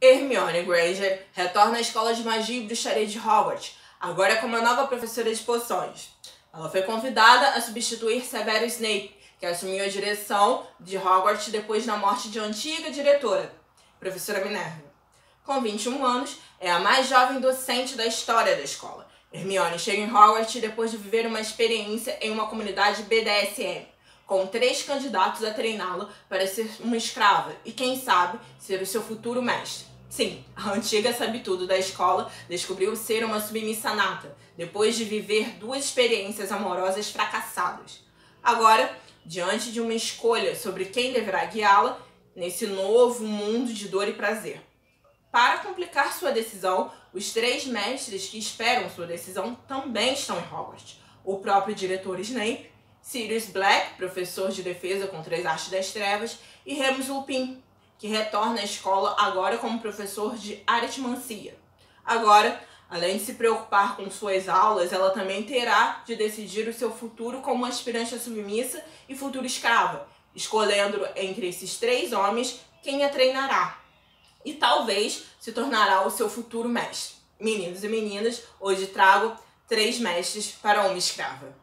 Hermione Granger retorna à escola de magia e bruxaria de Hogwarts, agora como a nova professora de poções. Ela foi convidada a substituir Severus Snape, que assumiu a direção de Hogwarts depois da morte de antiga diretora, professora Minerva. Com 21 anos, é a mais jovem docente da história da escola. Hermione chega em Hogwarts depois de viver uma experiência em uma comunidade BDSM, com 3 candidatos a treiná-la para ser uma escrava e, quem sabe, ser o seu futuro mestre. Sim, a antiga sabe-tudo da escola descobriu ser uma submissa nata, depois de viver 2 experiências amorosas fracassadas. Agora, diante de uma escolha sobre quem deverá guiá-la nesse novo mundo de dor e prazer. Para complicar sua decisão, os 3 mestres que esperam sua decisão também estão em Hogwarts. O próprio diretor Snape, Sirius Black, professor de defesa contra as artes das trevas, e Remus Lupin, que retorna à escola agora como professor de aritmancia. Agora, além de se preocupar com suas aulas, ela também terá de decidir o seu futuro como aspirante a submissa e futura escrava, escolhendo entre esses 3 homens quem a treinará. E talvez se tornará o seu futuro mestre. Meninos e meninas, hoje trago 3 mestres para uma escrava.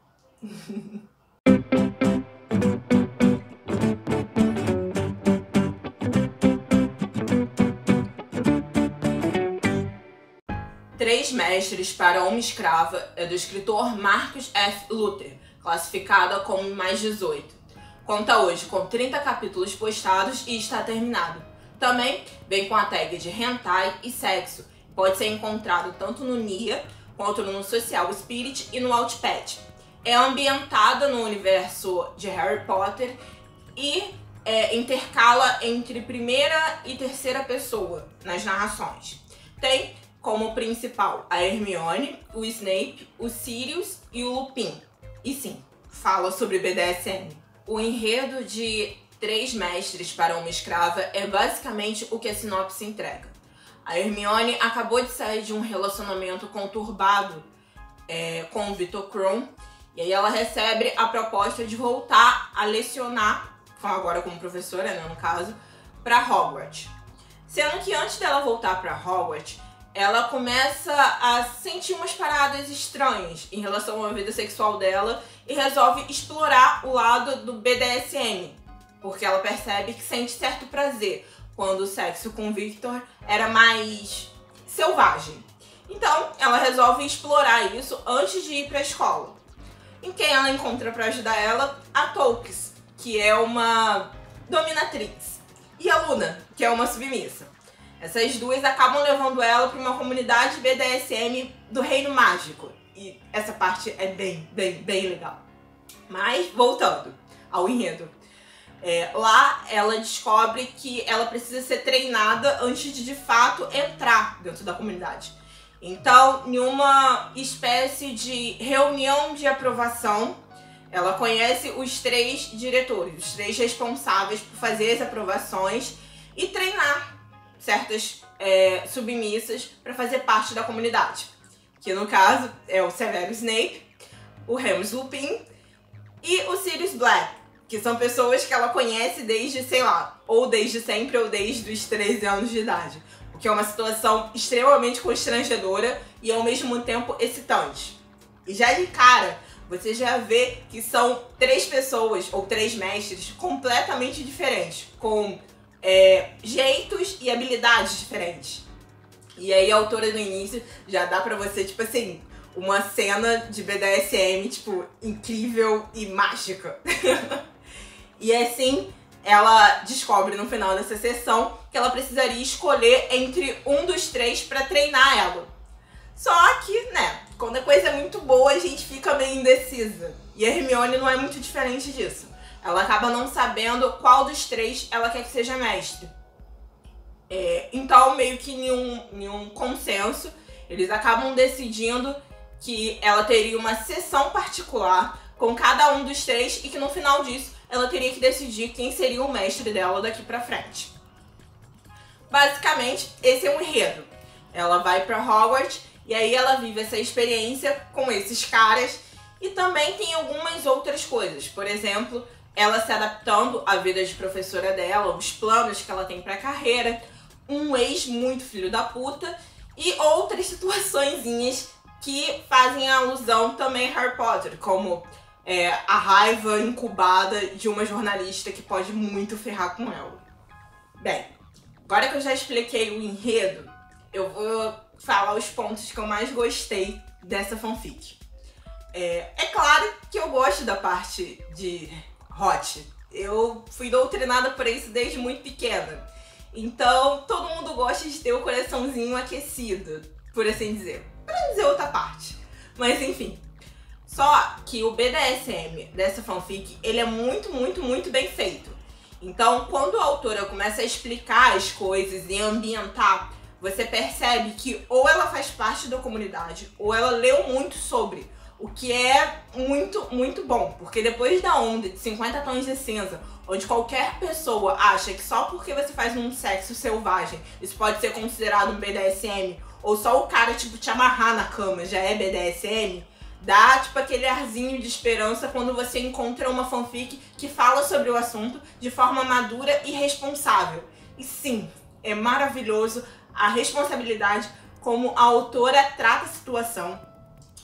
Três Mestres para uma Escrava é do escritor Marcus F. Luther, classificada como mais 18. Conta hoje com 30 capítulos postados e está terminado. Também vem com a tag de hentai e sexo. Pode ser encontrado tanto no Nia, quanto no Social Spirit e no Wattpad. É ambientada no universo de Harry Potter e intercala entre primeira e terceira pessoa nas narrações. Tem como principal a Hermione, o Snape, o Sirius e o Lupin. E sim, fala sobre BDSM. O enredo de 3 Mestres para uma Escrava é basicamente o que a sinopse entrega. A Hermione acabou de sair de um relacionamento conturbado com o Viktor Krum, e aí ela recebe a proposta de voltar a lecionar, agora como professora, né, no caso, para Hogwarts. Sendo que antes dela voltar para Hogwarts, ela começa a sentir umas paradas estranhas em relação à vida sexual dela e resolve explorar o lado do BDSM, porque ela percebe que sente certo prazer quando o sexo com o Viktor era mais selvagem. Então, ela resolve explorar isso antes de ir para a escola. Em quem ela encontra para ajudar ela? A Tonks, que é uma dominatrix, e a Luna, que é uma submissa. Essas 2 acabam levando ela para uma comunidade BDSM do Reino Mágico. E essa parte é bem legal. Mas, voltando ao enredo. Lá ela descobre que ela precisa ser treinada antes de fato entrar dentro da comunidade. Então, em uma espécie de reunião de aprovação, ela conhece os 3 diretores, os 3 responsáveis por fazer as aprovações e treinar certas submissas para fazer parte da comunidade. Que no caso é o Severus Snape, o Remus Lupin e o Sirius Black, que são pessoas que ela conhece desde, sei lá, ou desde sempre ou desde os 13 anos de idade. O que é uma situação extremamente constrangedora e ao mesmo tempo excitante. E já de cara, você já vê que são 3 pessoas ou 3 mestres completamente diferentes, com jeitos e habilidades diferentes. E aí a autora no início já dá pra você, tipo assim, uma cena de BDSM, tipo, incrível e mágica. E assim, ela descobre no final dessa sessão que ela precisaria escolher entre um dos 3 pra treinar ela. Só que, né, quando a coisa é muito boa, a gente fica meio indecisa. E a Hermione não é muito diferente disso. Ela acaba não sabendo qual dos 3 ela quer que seja mestre. Então, meio que em um consenso, eles acabam decidindo que ela teria uma sessão particular com cada um dos 3 e que no final disso, ela teria que decidir quem seria o mestre dela daqui pra frente. Basicamente, esse é um enredo. Ela vai pra Hogwarts e aí ela vive essa experiência com esses caras e também tem algumas outras coisas. Por exemplo, ela se adaptando à vida de professora dela, os planos que ela tem para a carreira, um ex muito filho da puta e outras situaçõezinhas que fazem alusão também a Harry Potter, como a raiva incubada de uma jornalista que pode muito ferrar com ela. Bem, agora que eu já expliquei o enredo, eu vou falar os pontos que eu mais gostei dessa fanfic. É claro que eu gosto da parte de hot. Eu fui doutrinada por isso desde muito pequena. Então, todo mundo gosta de ter o coraçãozinho aquecido, por assim dizer. Pra não dizer outra parte. Mas enfim. Só que o BDSM dessa fanfic, ele é muito, muito, muito bem feito. Então, quando a autora começa a explicar as coisas e ambientar, você percebe que ou ela faz parte da comunidade, ou ela leu muito sobre, o que é muito, muito bom. Porque depois da onda de 50 tons de cinza, onde qualquer pessoa acha que só porque você faz um sexo selvagem, isso pode ser considerado um BDSM, ou só o cara, tipo, te amarrar na cama já é BDSM, dá, tipo, aquele arzinho de esperança quando você encontra uma fanfic que fala sobre o assunto de forma madura e responsável. E sim, é maravilhoso a responsabilidade como a autora trata a situação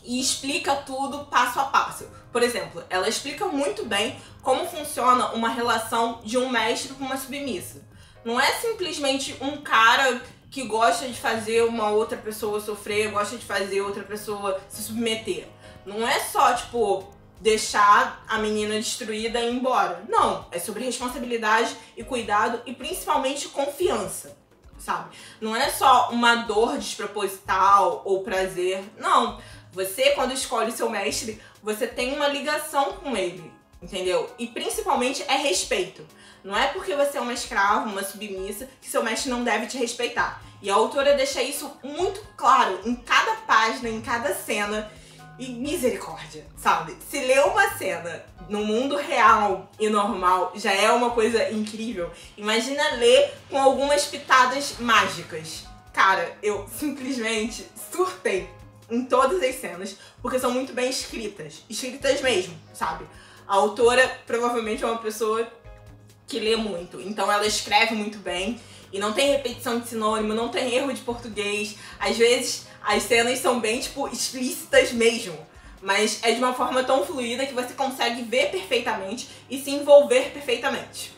e explica tudo passo a passo. Por exemplo, ela explica muito bem como funciona uma relação de um mestre com uma submissa. Não é simplesmente um cara que gosta de fazer uma outra pessoa sofrer, gosta de fazer outra pessoa se submeter. Não é só, tipo, deixar a menina destruída e ir embora. Não, é sobre responsabilidade e cuidado e principalmente confiança, sabe? Não é só uma dor desproposital ou prazer, não. Você, quando escolhe seu mestre, você tem uma ligação com ele, entendeu? E principalmente é respeito. Não é porque você é uma escrava, uma submissa, que seu mestre não deve te respeitar. E a autora deixa isso muito claro em cada página, em cada cena. E misericórdia, sabe? Se ler uma cena no mundo real e normal já é uma coisa incrível, imagina ler com algumas pitadas mágicas. Cara, eu simplesmente surtei em todas as cenas, porque são muito bem escritas. Escritas mesmo, sabe? A autora provavelmente é uma pessoa que lê muito, então ela escreve muito bem e não tem repetição de sinônimo, não tem erro de português. Às vezes as cenas são bem, tipo, explícitas mesmo, mas é de uma forma tão fluida que você consegue ver perfeitamente e se envolver perfeitamente.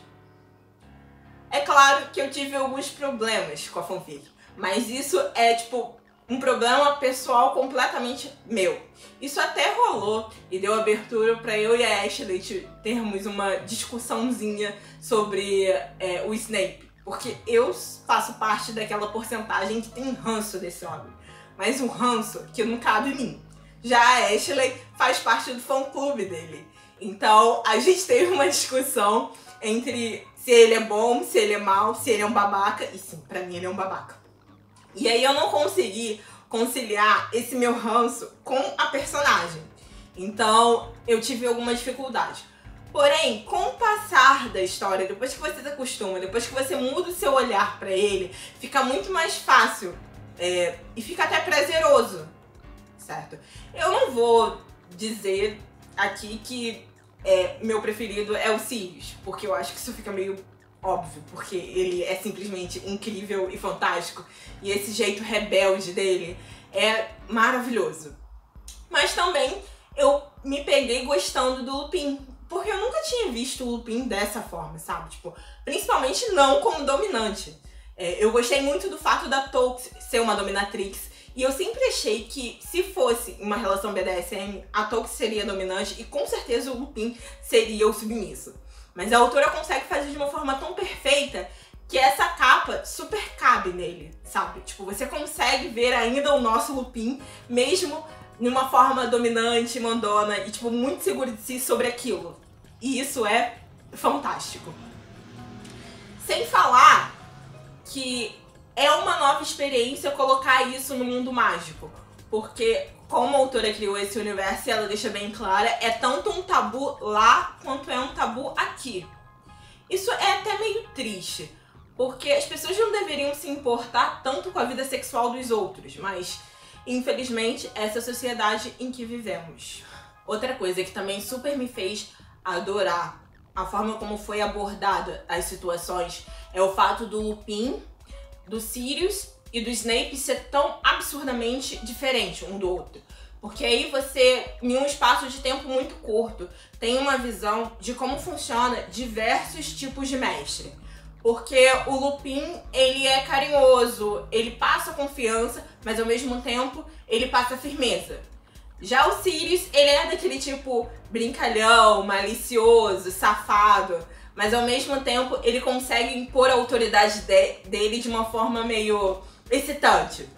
É claro que eu tive alguns problemas com a fanfic, mas isso é, tipo, um problema pessoal completamente meu. Isso até rolou e deu abertura pra eu e a Ashley termos uma discussãozinha sobre o Snape, porque eu faço parte daquela porcentagem que tem ranço desse homem, mas um ranço que não cabe em mim. Já a Ashley faz parte do fã-clube dele, então a gente teve uma discussão entre se ele é bom, se ele é mau, se ele é um babaca, e sim, pra mim ele é um babaca. E aí eu não consegui conciliar esse meu ranço com a personagem. Então eu tive alguma dificuldade. Porém, com o passar da história, depois que você se acostuma, depois que você muda o seu olhar pra ele, fica muito mais fácil e fica até prazeroso, certo? Eu não vou dizer aqui que meu preferido é o Sirius, porque eu acho que isso fica meio óbvio, porque ele é simplesmente incrível e fantástico, e esse jeito rebelde dele é maravilhoso. Mas também eu me peguei gostando do Lupin, porque eu nunca tinha visto o Lupin dessa forma, sabe? Tipo, principalmente não como dominante. Eu gostei muito do fato da Toux ser uma dominatrix, e eu sempre achei que se fosse uma relação BDSM, a Toux seria dominante e com certeza o Lupin seria o submisso. Mas a autora consegue fazer de uma forma tão perfeita que essa capa super cabe nele, sabe? Tipo, você consegue ver ainda o nosso Lupin, mesmo numa forma dominante, mandona e, tipo, muito seguro de si sobre aquilo. E isso é fantástico. Sem falar que é uma nova experiência colocar isso no mundo mágico. Porque, como a autora criou esse universo e ela deixa bem clara, é tanto um tabu lá quanto é um tabu aqui. Isso é até meio triste, porque as pessoas não deveriam se importar tanto com a vida sexual dos outros, mas infelizmente essa é a sociedade em que vivemos. Outra coisa que também super me fez adorar a forma como foi abordada as situações é o fato do Lupin do Sirius e do Snape ser tão absurdamente diferente um do outro. Porque aí você, em um espaço de tempo muito curto, tem uma visão de como funciona diversos tipos de mestre. Porque o Lupin, ele é carinhoso, ele passa confiança, mas ao mesmo tempo ele passa firmeza. Já o Sirius, ele é daquele tipo brincalhão, malicioso, safado, mas ao mesmo tempo ele consegue impor a autoridade dele de uma forma meio excitante.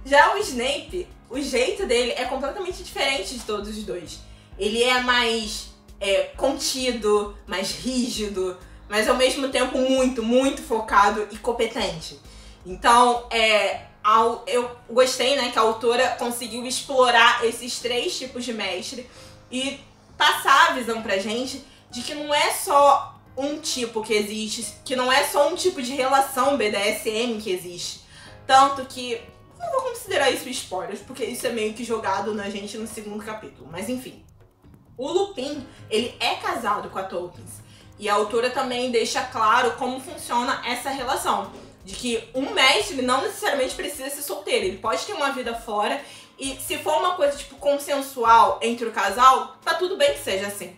Já o Snape, o jeito dele é completamente diferente de todos os dois. Ele é mais contido, mais rígido, mas ao mesmo tempo muito, muito focado e competente. Então, eu gostei, né, que a autora conseguiu explorar esses três tipos de mestre e passar a visão pra gente de que não é só um tipo que existe, que não é só um tipo de relação BDSM que existe. Tanto que não vou considerar isso spoilers, porque isso é meio que jogado na gente no segundo capítulo. Mas enfim, o Lupin, ele é casado com a Tolkien. E a autora também deixa claro como funciona essa relação. De que um mestre não necessariamente precisa ser solteiro, ele pode ter uma vida fora. E se for uma coisa tipo consensual entre o casal, tá tudo bem que seja assim.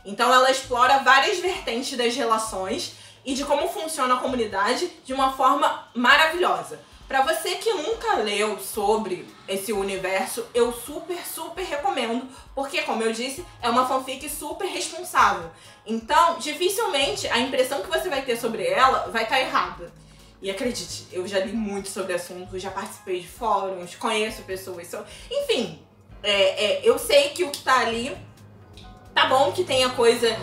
Então ela explora várias vertentes das relações e de como funciona a comunidade de uma forma maravilhosa. Pra você que nunca leu sobre esse universo, eu super, super recomendo, porque, como eu disse, é uma fanfic super responsável. Então, dificilmente a impressão que você vai ter sobre ela vai estar errada. E acredite, eu já li muito sobre o assunto, já participei de fóruns, conheço pessoas, enfim, eu sei que o que tá ali, tá bom que tenha coisa...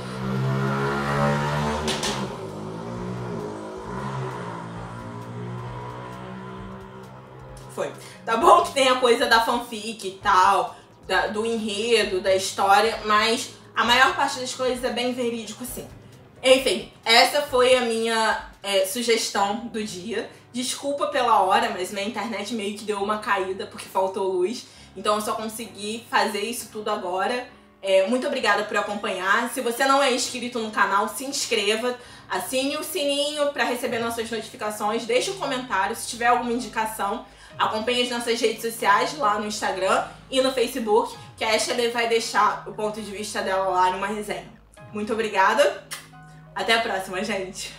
Tá bom que tem a coisa da fanfic e tal, do enredo, da história, mas a maior parte das coisas é bem verídico, sim. Enfim, essa foi a minha sugestão do dia. Desculpa pela hora, mas minha internet meio que deu uma caída porque faltou luz. Então eu só consegui fazer isso tudo agora. Muito obrigada por acompanhar. Se você não é inscrito no canal, se inscreva. Assine o sininho para receber nossas notificações. Deixe um comentário se tiver alguma indicação. Acompanhe as nossas redes sociais lá no Instagram e no Facebook, que a Ashley vai deixar o ponto de vista dela lá numa resenha. Muito obrigada. Até a próxima, gente.